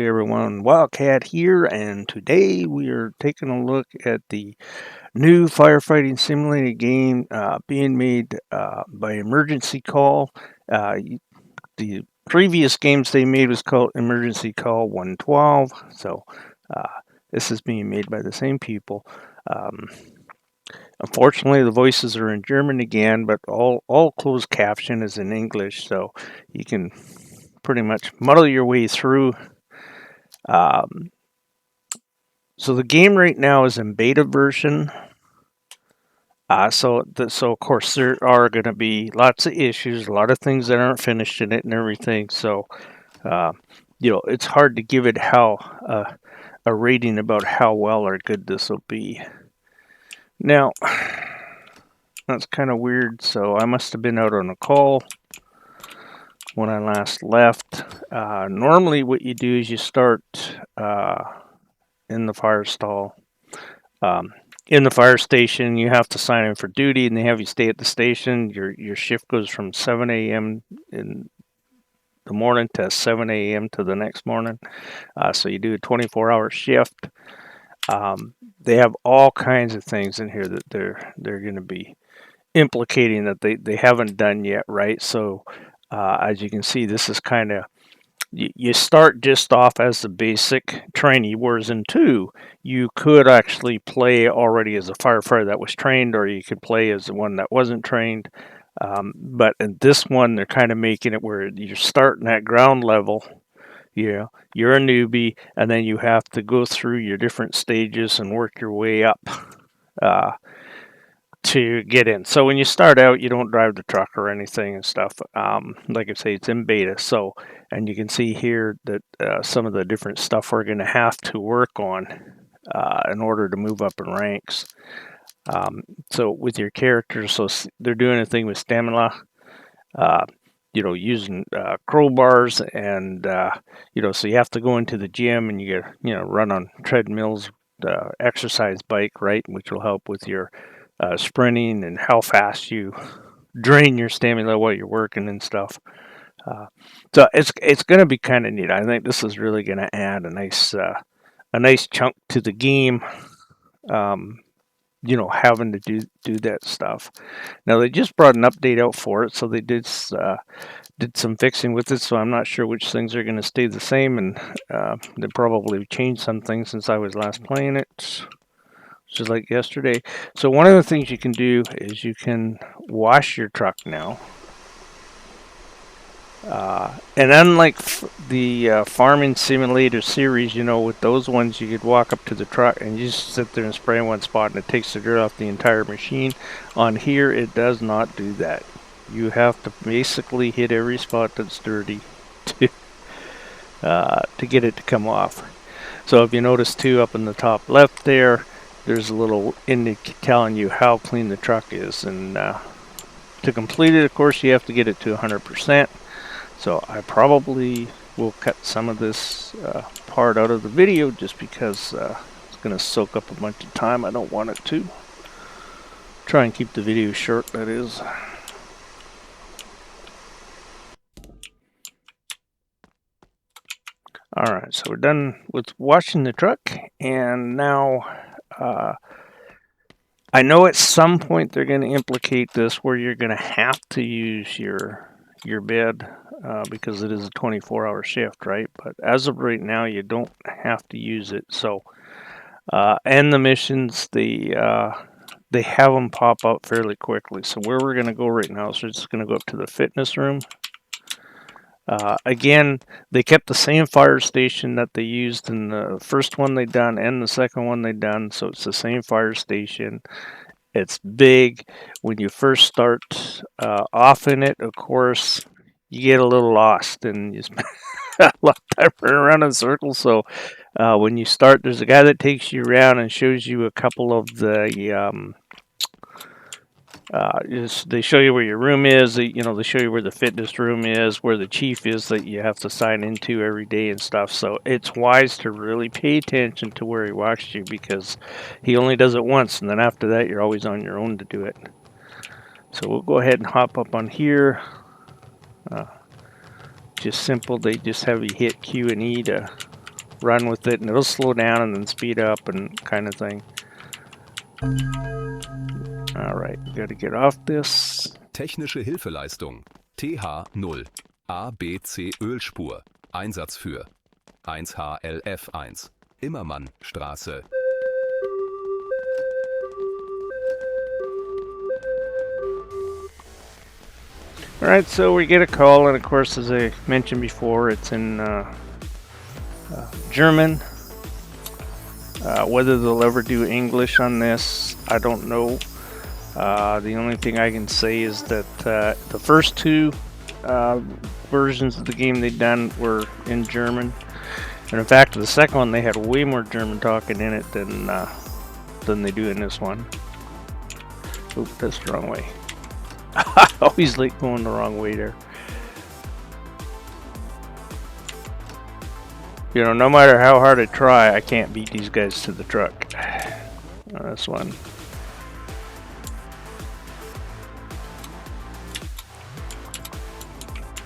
everyone, Wildcat here, and today we are taking a look at the new firefighting simulator game being made by Emergency Call. The previous games they made was called Emergency Call 112, so uh, this is being made by the same people. Um, Unfortunately, the voices are in German again, but all closed caption is in English, so you can pretty much muddle your way through. Um, so the game right now is in beta version. So of course there are going to be lots of issues, a lot of things that aren't finished in it and everything. So uh, it's hard to give it a rating about how well or good this will be. Now that's kind of weird. So I must have been out on a call when I last left. Normally, what you do is you start in the fire stall. Um, in the fire station, you have to sign in for duty, and they have you stay at the station. Your shift goes from 7 a.m. in the morning to 7 a.m. to the next morning. So you do a 24-hour shift. They have all kinds of things in here that they're going to be implicating that they haven't done yet, right? So as you can see, this is kind of you start just off as the basic trainee, whereas in 2, you could actually play already as a firefighter that was trained, or you could play as the one that wasn't trained. But in this one, they're kind of making it where you're starting at ground level. You're a newbie, and then you have to go through your different stages and work your way up uh, to get in. So when you start out, you don't drive the truck or anything and stuff. Like I say, it's in beta. So, and you can see here that some of the different stuff we're going to have to work on in order to move up in ranks. So with your characters, so they're doing a thing with stamina. Using crowbars and so you have to go into the gym and you get run on treadmills, exercise bike, right, which will help with your sprinting and how fast you drain your stamina while you're working and stuff. So it's going to be kind of neat. I think this is really going to add a nice chunk to the game. Having to do that stuff. Now they just brought an update out for it, so they did some fixing with it. So I'm not sure which things are going to stay the same, and they probably changed some things since I was last playing it. Just like yesterday. So one of the things you can do is you can wash your truck now. And unlike the Farming Simulator series, with those ones you could walk up to the truck and you just sit there and spray in one spot and it takes the dirt off the entire machine. On here, it does not do that. You have to basically hit every spot that's dirty to get it to come off. So if you notice too, up in the top left there's a little indicator telling you how clean the truck is, and to complete it, of course, you have to get it to 100%. So I probably will cut some of this part out of the video just because it's going to soak up a bunch of time. I don't want it to. Try and keep the video short, that is. Alright, so we're done with washing the truck, and now I know at some point they're going to implicate this where you're going to have to use your bed because it is a 24-hour shift, right? But as of right now, you don't have to use it. So, and the missions, they have them pop up fairly quickly. So where we're going to go right now is we're just going to go up to the fitness room. Again, they kept the same fire station that they used in the first one they done and the second one they done. So it's the same fire station. It's big. When you first start off in it, of course, you get a little lost and you spend a lot of time running around in circles. So when you start, there's a guy that takes you around and shows you a couple of the they show you where your room is. They show you where the fitness room is, where the chief is that you have to sign into every day and stuff. So it's wise to really pay attention to where he walks you because he only does it once, and then after that you're always on your own to do it. So we'll go ahead and hop up on here. Just simple. They just have you hit Q and E to run with it, and it'll slow down and then speed up and kind of thing. All right, we got to get off this. Technische Hilfeleistung. TH0. ABC Ölspur. Einsatz für 1HLF1. Immermannstraße. Alright, so we get a call, and of course, as I mentioned before, it's in German. Whether they'll ever do English on this, I don't know. The only thing I can say is that the first two versions of the game they'd done were in German. And in fact, the second one, they had way more German talking in it than they do in this one. Oop, that's the wrong way. I always like going the wrong way there. You know, no matter how hard I try, I can't beat these guys to the truck. This one.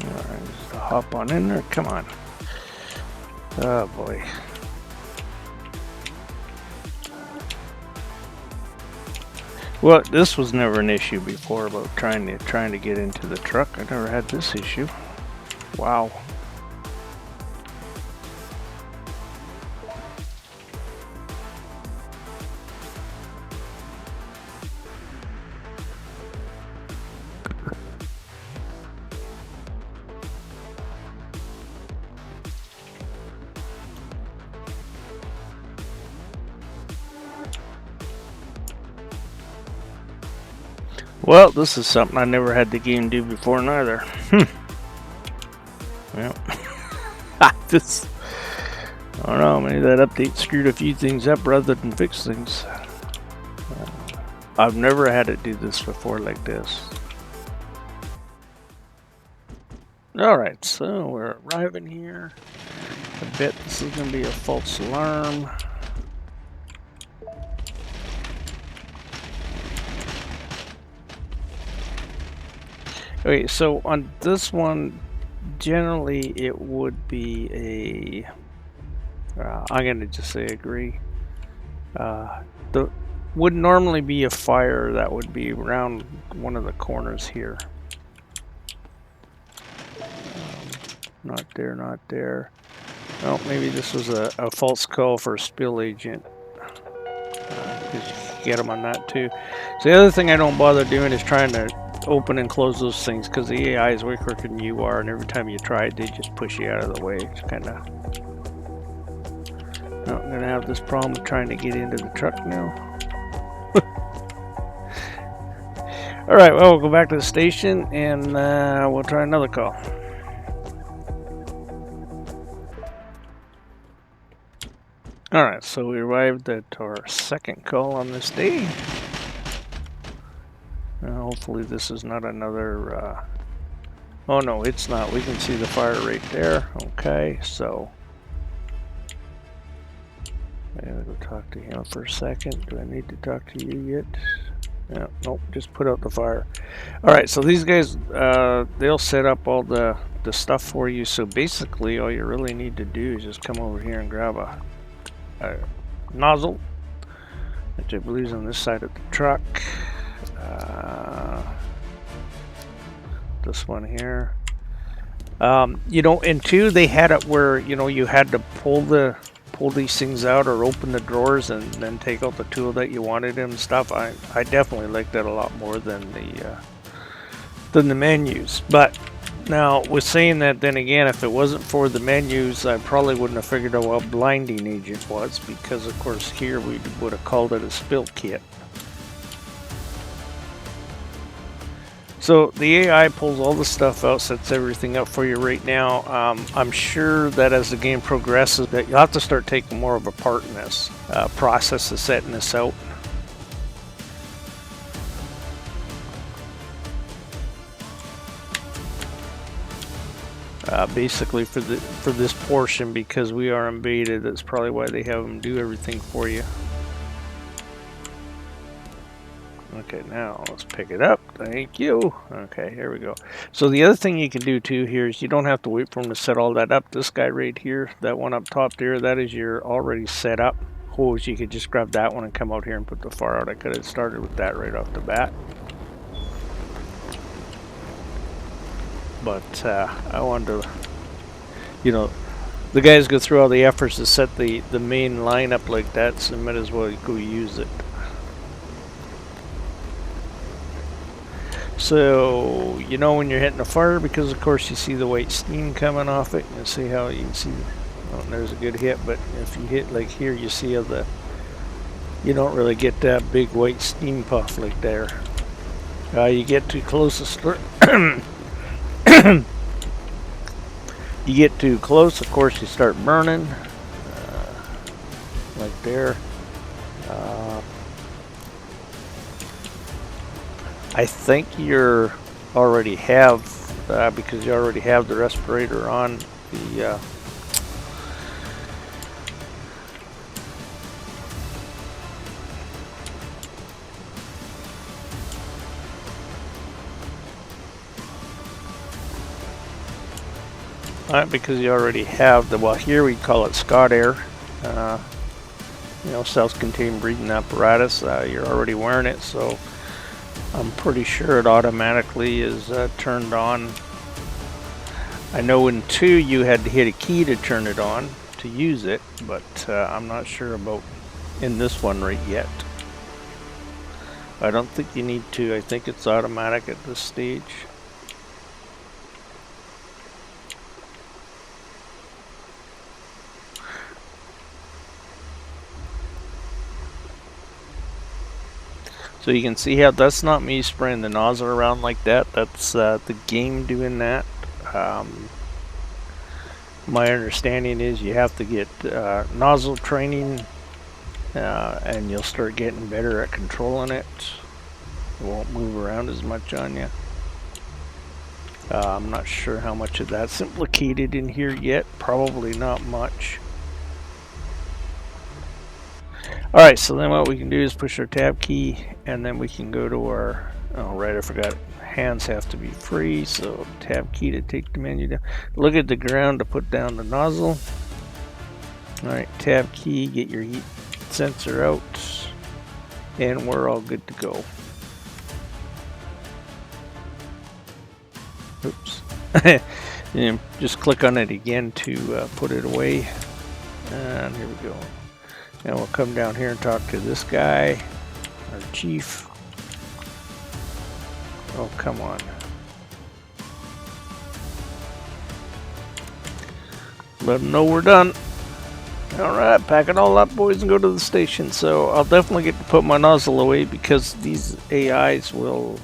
Alright, just hop on in there. Come on. Oh boy. Well, this was never an issue before about trying to get into the truck. I never had this issue. Wow. Well, this is something I never had the game do before neither. Well, this, I don't know, maybe that update screwed a few things up rather than fix things. I've never had it do this before like this. Alright, so we're arriving here. I bet this is going to be a false alarm. Okay, so on this one, generally it would be a, I'm going to just say agree. The would normally be a fire that would be around one of the corners here. Not there, not there. Oh, maybe this was a false call for a spill agent. Because you can get them on that too. So the other thing I don't bother doing is trying to open and close those things, because the AI is way quicker than you are, and every time you try it, they just push you out of the way. It's kind of... Oh, I'm going to have this problem of trying to get into the truck now. Alright, well, we'll go back to the station, and we'll try another call. Alright, so we arrived at our second call on this day. Hopefully this is not another, oh no, it's not. We can see the fire right there. Okay, so I'm gonna go talk to him for a second. Do I need to talk to you yet? Yeah, nope, just put out the fire. Alright, so these guys, they'll set up all the stuff for you. So basically all you really need to do is just come over here and grab a nozzle, which I believe is on this side of the truck. This one here. You know, in 2 they had it where, you know, you had to pull these things out or open the drawers and then take out the tool that you wanted and stuff. I definitely like that a lot more than the menus. But now, with saying that, then again, if it wasn't for the menus, I probably wouldn't have figured out what blinding agent was, because of course here we would have called it a spill kit. So the AI pulls all the stuff out, sets everything up for you right now. I'm sure that as the game progresses, that you'll have to start taking more of a part in this process of setting this out. Basically for this portion, because we are invaded, that's probably why they have them do everything for you. Okay, now let's pick it up. Thank you. Okay, here we go. So the other thing you can do too here is you don't have to wait for them to set all that up. This guy right here, that one up top there, that is your already set up hose. You could just grab that one and come out here and put the far out. I could have started with that right off the bat. But I wanted to, you know, the guys go through all the efforts to set the main line up like that, so might as well go use it. So, you know when you're hitting a fire, because of course you see the white steam coming off it. You see how you can see, oh, there's a good hit, but if you hit like here, you see how you don't really get that big white steam puff like there. You get too close to start. You get too close, of course you start burning, like there. I think you already have, because you already have the respirator on the because you already have the, well, here we call it Scott Air, you know, self-contained breathing apparatus. You're already wearing it, so I'm pretty sure it automatically is turned on. I know in 2 you had to hit a key to turn it on to use it, but I'm not sure about in this one right yet. I don't think you need to. I think it's automatic at this stage. So you can see how that's not me spraying the nozzle around like that. That's the game doing that. My understanding is you have to get nozzle training, and you'll start getting better at controlling it. It won't move around as much on you. I'm not sure how much of that's implicated in here yet. Probably not much. Alright, so then what we can do is push our tab key, and then we can go to our, oh right, I forgot, hands have to be free, so tab key to take the menu down. Look at the ground to put down the nozzle. Alright, tab key, get your heat sensor out, and we're all good to go. Oops. And just click on it again to put it away, and here we go. And we'll come down here and talk to this guy, our chief. Oh, come on. Let them know we're done. Alright, pack it all up, boys, and go to the station. So I'll definitely get to put my nozzle away because these AIs will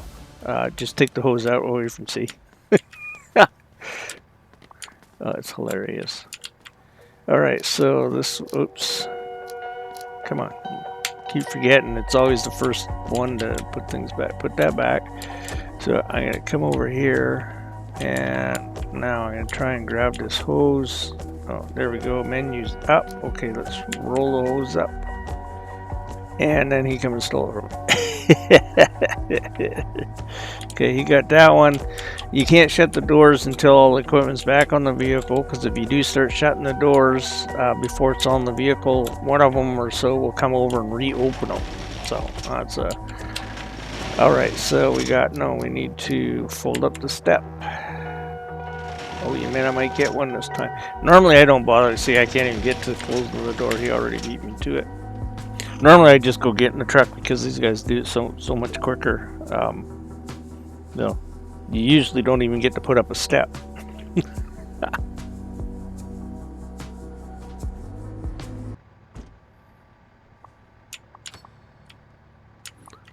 just take the hose out away from sea. Oh, it's hilarious. Alright, so this, oops. Come on. Keep forgetting it's always the first one to put things back. Put that back. So I'm going to come over here, and now I'm going to try and grab this hose. Oh, there we go. Menu's up. Okay, let's roll the hose up. And then he comes and stole it from me. Okay, he got that one. You can't shut the doors until all the equipment's back on the vehicle, because if you do start shutting the doors before it's on the vehicle, one of them or so will come over and reopen them. So that's alright, so we got, no, we need to fold up the step. Oh, you mean I might get one this time? Normally I don't bother. See, I can't even get to the close of the door. He already beat me to it. Normally I just go get in the truck because these guys do it so much quicker. No, you usually don't even get to put up a step.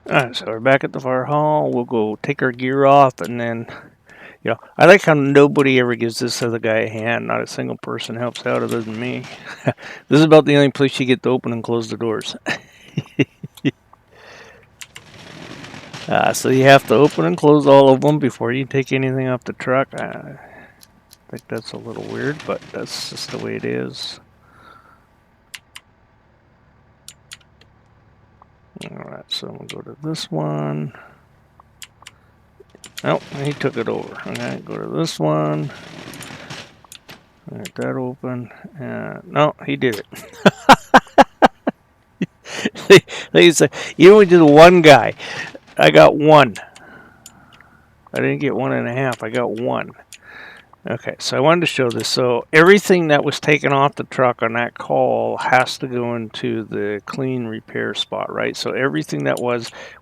Alright, so we're back at the fire hall. We'll go take our gear off, and then, you know, I like how nobody ever gives this other guy a hand. Not a single person helps out other than me. This is about the only place you get to open and close the doors. So you have to open and close all of them before you take anything off the truck. I think that's a little weird, but that's just the way it is. Alright, so we'll go to this one. Nope, he took it over. Okay, go to this one. Get that open. No, he did it. They say, you only did one guy. I got one. I didn't get 1.5. I got one. Okay, so I wanted to show this. So everything that was taken off the truck on that call has to go into the clean repair spot, right? So everything that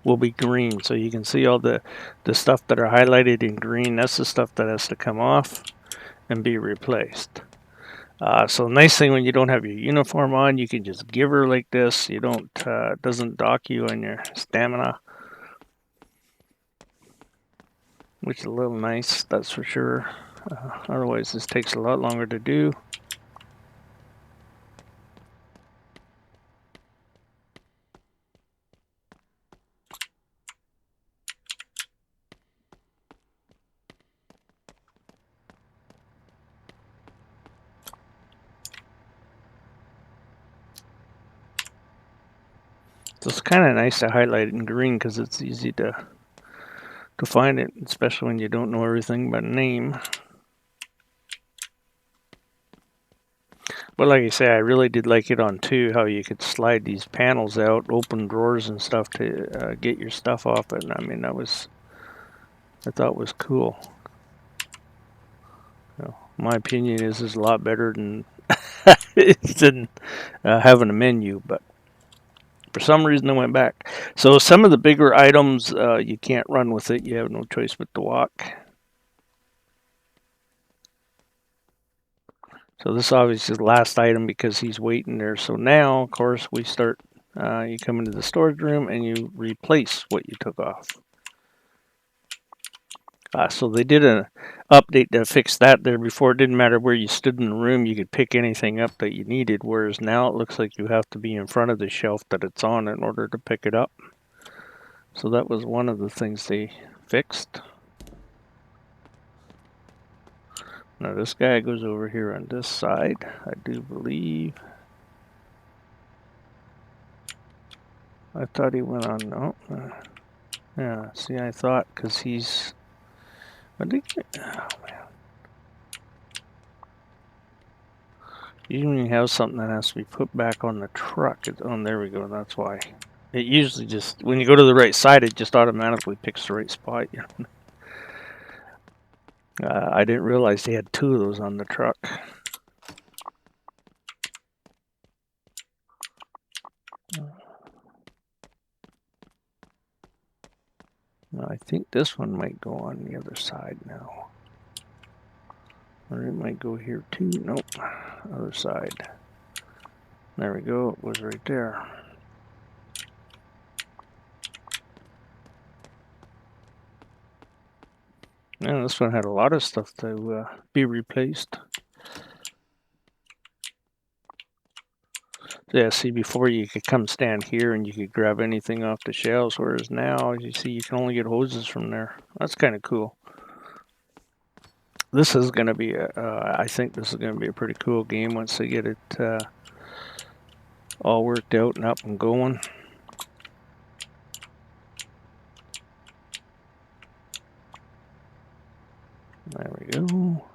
will be green. So you can see all the stuff that are highlighted in green. That's the stuff that has to come off and be replaced. So nice thing when you don't have your uniform on, you can just give her like this. You don't, it doesn't dock you on your stamina, which is a little nice, that's for sure. Otherwise, this takes a lot longer to do. So it's kind of nice to highlight it in green because it's easy to find it, especially when you don't know everything by name. But like I say, I really did like it on 2, how you could slide these panels out, open drawers and stuff to get your stuff off it. And I mean, I thought was cool. So, my opinion is a lot better than than having a menu, but for some reason I went back. So some of the bigger items, you can't run with it. You have no choice but to walk. So this obviously is the last item because he's waiting there. So now, of course, we start, you come into the storage room and you replace what you took off. So they did an update to fix that there. Before, it didn't matter where you stood in the room, you could pick anything up that you needed, whereas now it looks like you have to be in front of the shelf that it's on in order to pick it up. So that was one of the things they fixed. Now this guy goes over here on this side, I do believe. I thought he went on, no. Yeah, see, I thought, because he's, I think, oh man. Usually when you have something that has to be put back on the truck, oh, there we go, that's why. It usually just, when you go to the right side, it just automatically picks the right spot. I didn't realize they had 2 of those on the truck. I think this one might go on the other side now. Or it might go here too. Nope. Other side. There we go. It was right there. Yeah, this one had a lot of stuff to be replaced. So yeah, see, before you could come stand here and you could grab anything off the shelves, whereas now, as you see, you can only get hoses from there. That's kind of cool. This is going to be I think this is going to be a pretty cool game once they get it all worked out and up and going. There we go.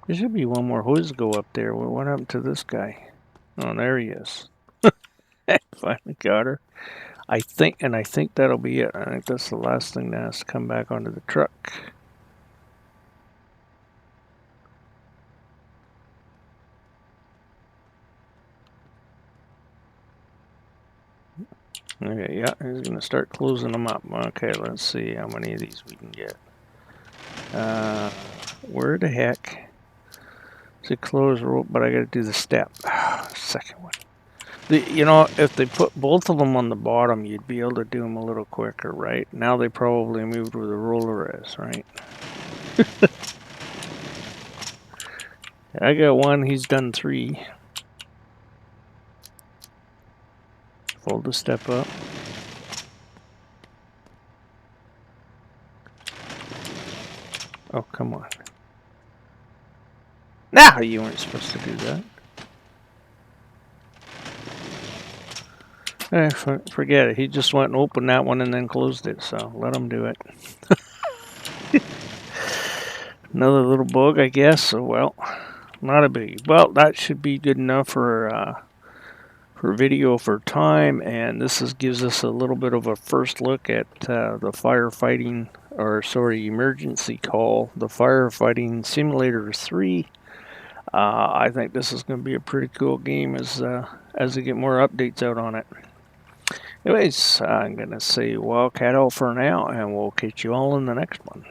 There should be one more hose go up there. What happened to this guy? Oh, there he is. Finally got her. I think that'll be it. I think that's the last thing that has to come back onto the truck. Okay, yeah, he's gonna start closing them up. Okay, let's see how many of these we can get. Where the heck? It's a close rope, but I gotta do the step. Second one. You know, if they put both of them on the bottom, you'd be able to do them a little quicker, right? Now they probably moved where the roller is, right? I got one, he's done 3. Fold the step up. Oh, come on. Nah, you weren't supposed to do that. Forget it. He just went and opened that one and then closed it, so let him do it. Another little bug, I guess. So, well, not a biggie. Well, that should be good enough for video for time, and gives us a little bit of a first look at the firefighting, or sorry, emergency call, the Firefighting Simulator 3. I think this is going to be a pretty cool game as we get more updates out on it. Anyways, I'm going to say Wildcat out for now, and we'll catch you all in the next one.